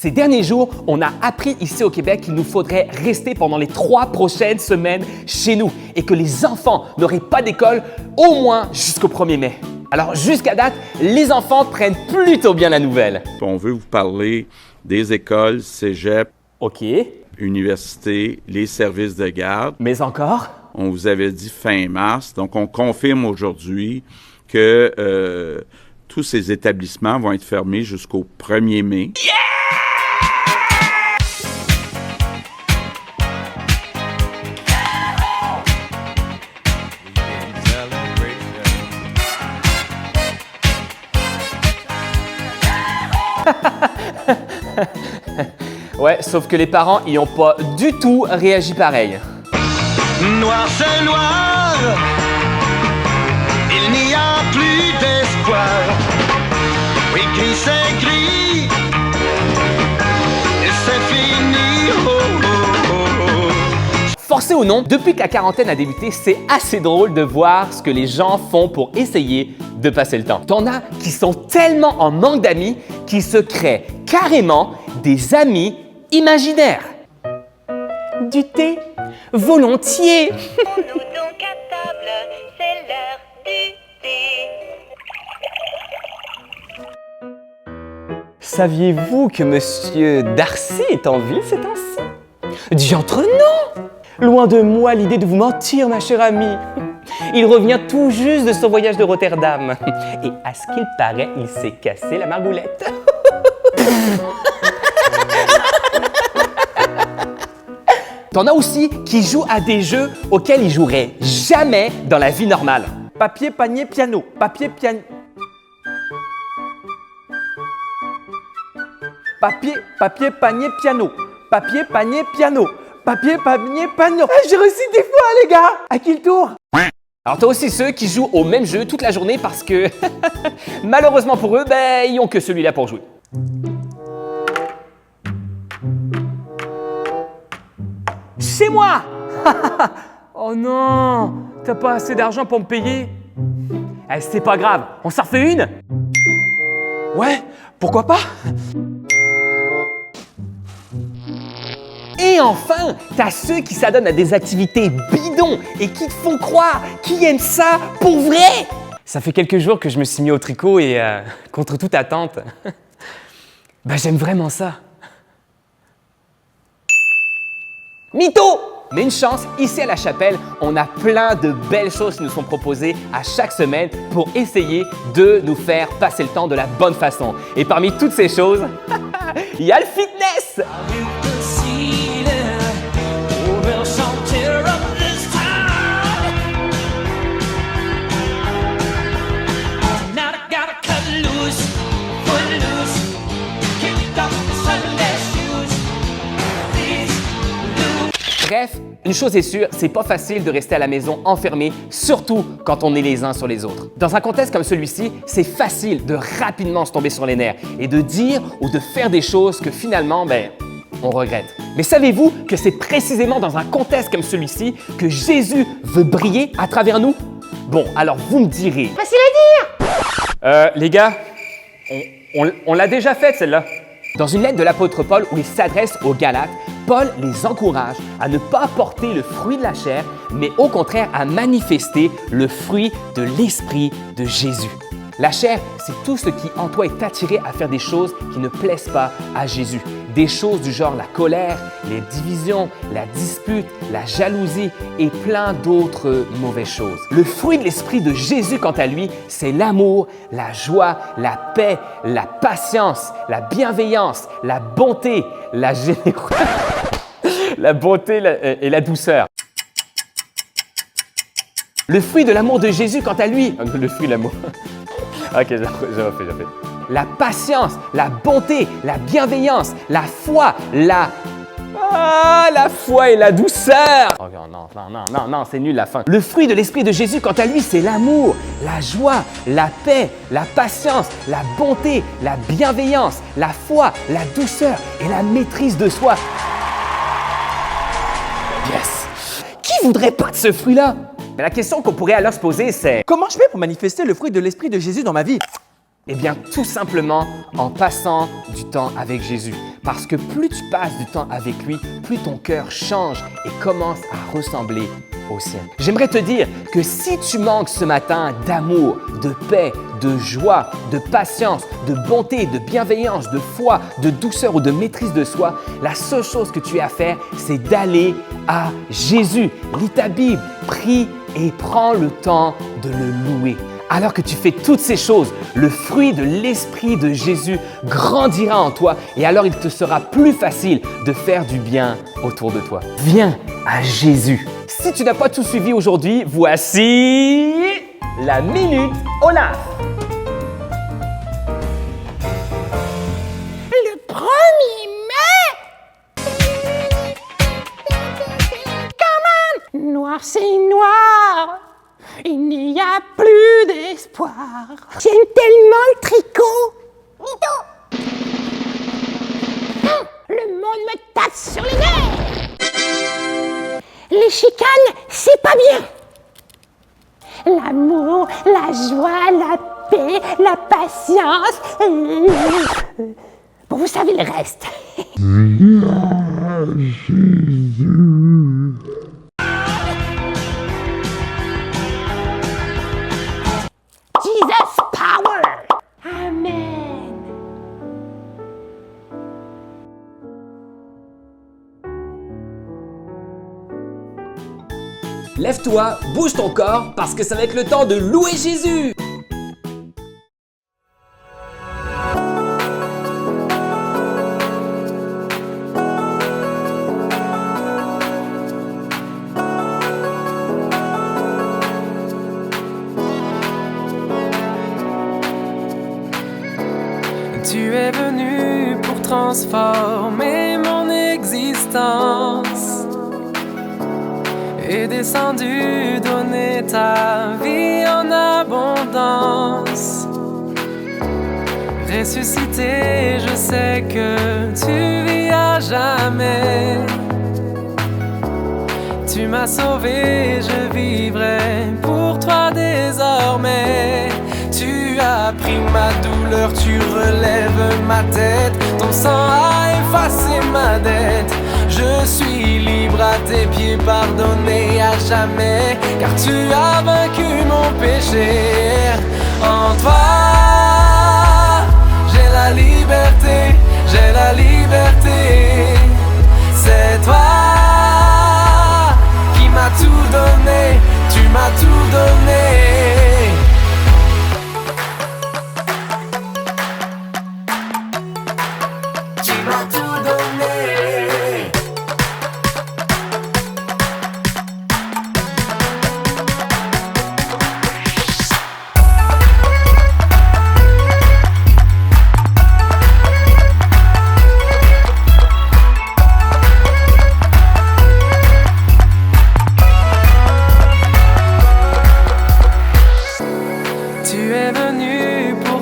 Ces derniers jours, on a appris ici au Québec qu'il nous faudrait rester pendant les 3 prochaines semaines chez nous et que les enfants n'auraient pas d'école au moins jusqu'au 1er mai. Alors jusqu'à date, les enfants prennent plutôt bien la nouvelle. On veut vous parler des écoles, cégep, OK. universités, les services de garde. Mais encore? On vous avait dit fin mars, donc on confirme aujourd'hui que tous ces établissements vont être fermés jusqu'au 1er mai. Yeah! Ouais, sauf que les parents y ont pas du tout réagi pareil. Noir c'est noir, il n'y a plus d'espoir. Oui, gris c'est gris, et c'est fini. Oh, oh, oh, oh. Forcé ou non, depuis que la quarantaine a débuté, c'est assez drôle de voir ce que les gens font pour essayer de passer le temps. T'en as qui sont tellement en manque d'amis qu'ils se créent carrément des amis imaginaires. Du thé, volontiers. Nous donc à table, c'est l'heure du thé. Saviez-vous que Monsieur Darcy est en ville ces temps-ci? Diantre non! Loin de moi l'idée de vous mentir, ma chère amie. Il revient tout juste de son voyage de Rotterdam. Et à ce qu'il paraît, il s'est cassé la margoulette. T'en as aussi qui jouent à des jeux auxquels ils joueraient jamais dans la vie normale. Papier, panier, piano. Papier, piano. Papier, panier, piano. Papier, panier, piano. Papier, panier, piano. J'ai réussi des fois, les gars. À qui le tour? Alors t'as aussi ceux qui jouent au même jeu toute la journée parce que malheureusement pour eux, ils n'ont que celui-là pour jouer. Chez moi! Oh non! T'as pas assez d'argent pour me payer? Eh, c'est pas grave, on s'en refait une? Ouais, pourquoi pas? Et enfin, t'as ceux qui s'adonnent à des activités bidons et qui te font croire qu'ils aiment ça pour vrai! Ça fait quelques jours que je me suis mis au tricot et contre toute attente, j'aime vraiment ça. Mytho! Mais une chance, ici à la chapelle, on a plein de belles choses qui nous sont proposées à chaque semaine pour essayer de nous faire passer le temps de la bonne façon. Et parmi toutes ces choses, il y a le fitness! Bref, une chose est sûre, c'est pas facile de rester à la maison enfermé, surtout quand on est les uns sur les autres. Dans un contexte comme celui-ci, c'est facile de rapidement se tomber sur les nerfs et de dire ou de faire des choses que finalement, on regrette. Mais savez-vous que c'est précisément dans un contexte comme celui-ci que Jésus veut briller à travers nous? Bon, alors vous me direz… Facile à dire! Les gars, on l'a déjà faite celle-là. Dans une lettre de l'apôtre Paul où il s'adresse aux Galates, Paul les encourage à ne pas porter le fruit de la chair, mais au contraire à manifester le fruit de l'Esprit de Jésus. La chair, c'est tout ce qui en toi est attiré à faire des choses qui ne plaisent pas à Jésus. Des choses du genre la colère, les divisions, la dispute, la jalousie et plein d'autres mauvaises choses. Le fruit de l'Esprit de Jésus, quant à lui, c'est l'amour, la joie, la paix, la patience, la bienveillance, la bonté, la générosité, la bonté et la douceur. Le fruit de l'amour de Jésus, quant à lui, le fruit de l'amour. Ok, j'ai refait. La patience, la bonté, la bienveillance, la foi, la foi et la douceur. Oh non, c'est nul la fin. Le fruit de l'Esprit de Jésus, quant à lui, c'est l'amour, la joie, la paix, la patience, la bonté, la bienveillance, la foi, la douceur et la maîtrise de soi. Yes! Qui voudrait pas de ce fruit-là? Mais la question qu'on pourrait alors se poser, c'est… Comment je fais pour manifester le fruit de l'Esprit de Jésus dans ma vie? Eh bien, tout simplement en passant du temps avec Jésus. Parce que plus tu passes du temps avec lui, plus ton cœur change et commence à ressembler au sien. J'aimerais te dire que si tu manques ce matin d'amour, de paix, de joie, de patience, de bonté, de bienveillance, de foi, de douceur ou de maîtrise de soi, la seule chose que tu as à faire, c'est d'aller à Jésus. Lis ta Bible, prie et prends le temps de le louer. Alors que tu fais toutes ces choses, le fruit de l'Esprit de Jésus grandira en toi et alors il te sera plus facile de faire du bien autour de toi. Viens à Jésus. Si tu n'as pas tout suivi aujourd'hui, voici la Minute Olaf. Le 1er mai! Come on! Noir, c'est noir! Il n'y a plus d'espoir. J'aime tellement le tricot. Mito. Le monde me tape sur les nerfs. Les chicanes, c'est pas bien. L'amour, la joie, la paix, la patience. Bon, vous savez le reste. Jesus power! Amen! Lève-toi, bouge ton corps parce que ça va être le temps de louer Jésus. Tu es venu pour transformer mon existence et descendu donner ta vie en abondance. Ressuscité, je sais que tu vis à jamais. Tu m'as sauvé, je vivrai pour toi désormais. Tu as pris ma douleur, tu relèves ma tête. Ton sang a effacé ma dette. Je suis libre à tes pieds, pardonné à jamais. Car tu as vaincu mon péché. En toi, j'ai la liberté, j'ai la liberté. C'est toi qui m'as tout donné, tu m'as tout donné.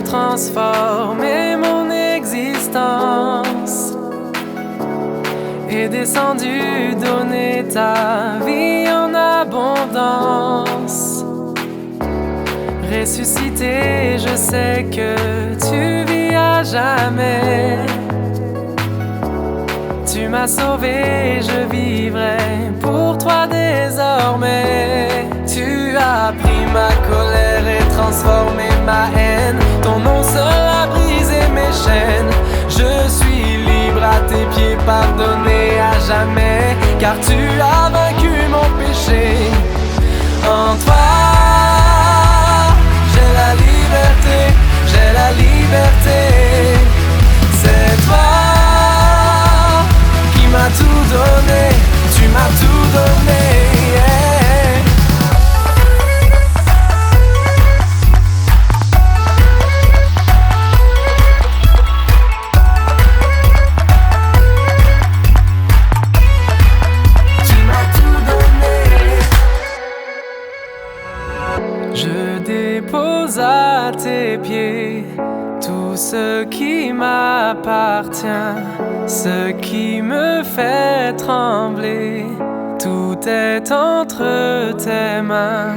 Transformer mon existence et descendu donner ta vie en abondance. Ressuscité, je sais que tu vis à jamais. Tu m'as sauvé, je vivrai pour toi désormais. Tu as pris ma colère et transformé ma haine. Ton nom seul a brisé mes chaînes. Je suis libre à tes pieds, pardonné à jamais. Car tu as vaincu mon péché. En toi, j'ai la liberté, j'ai la liberté. C'est toi qui m'as tout donné, tu m'as tout donné. Yeah. Je dépose à tes pieds tout ce qui m'appartient, ce qui me fait trembler. Tout est entre tes mains.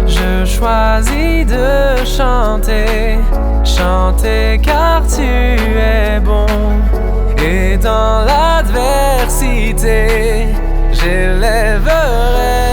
Je choisis de chanter chanter car tu es bon. Et dans l'adversité, j'élèverai